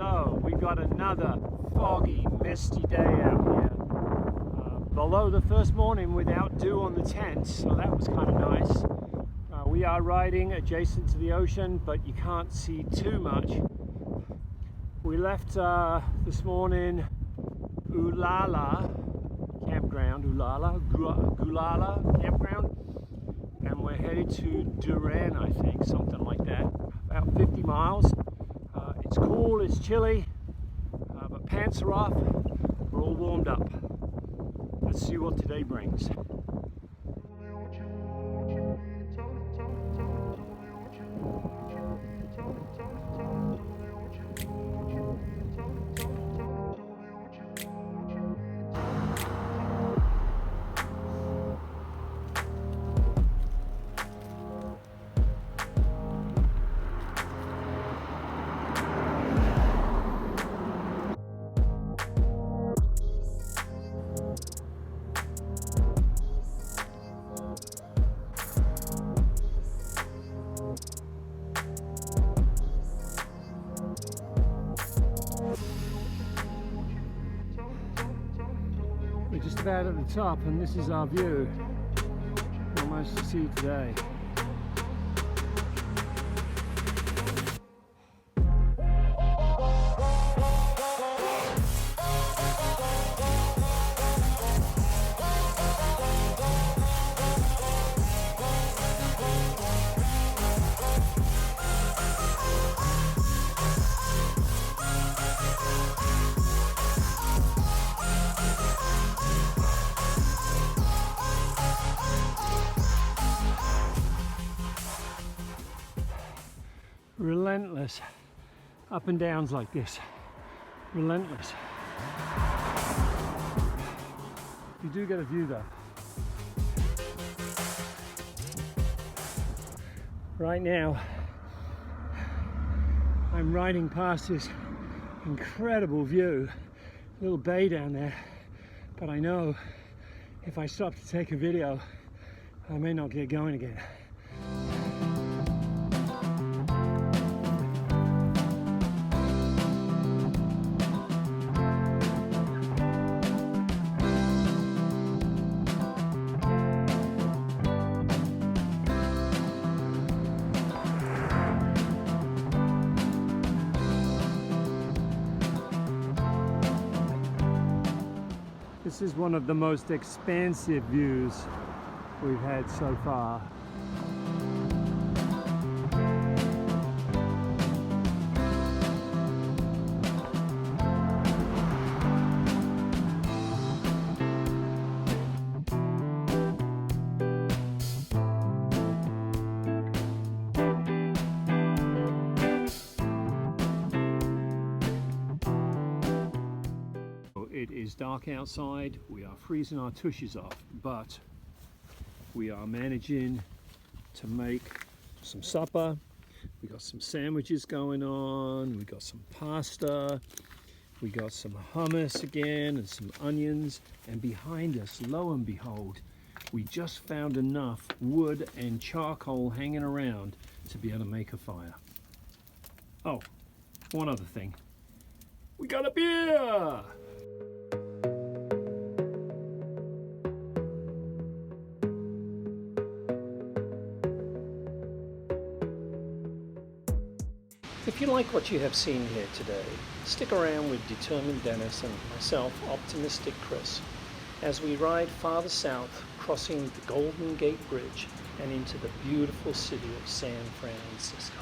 So we've got another foggy, misty day out here. Below the first morning without dew on the tent, so that was kind of nice. We are riding adjacent to the ocean, but you can't see too much. We left this morning Gulala campground, Gulala campground, and we're headed to Duran, I think, something like that. About 50 miles. It's cool, it's chilly, but pants are off. We're all warmed up. Let's see what today brings. We're just about at the top, and this is our view. Not much to see today. Relentless up and downs like this. Relentless. You do get a view though. Right now I'm riding past this incredible view, little bay down there, but I know if I stop to take a video I may not get going again. This is one of the most expansive views we've had so far. It is dark outside, we are freezing our tushes off, but we are managing to make some supper. We got some sandwiches going on, we got some pasta, we got some hummus again and some onions, and behind us, lo and behold, we just found enough wood and charcoal hanging around to be able to make a fire. Oh, one other thing, we got a beer! If you like what you have seen here today, stick around with Determined Dennis and myself, Optimistic Chris, as we ride farther south, crossing the Golden Gate Bridge and into the beautiful city of San Francisco.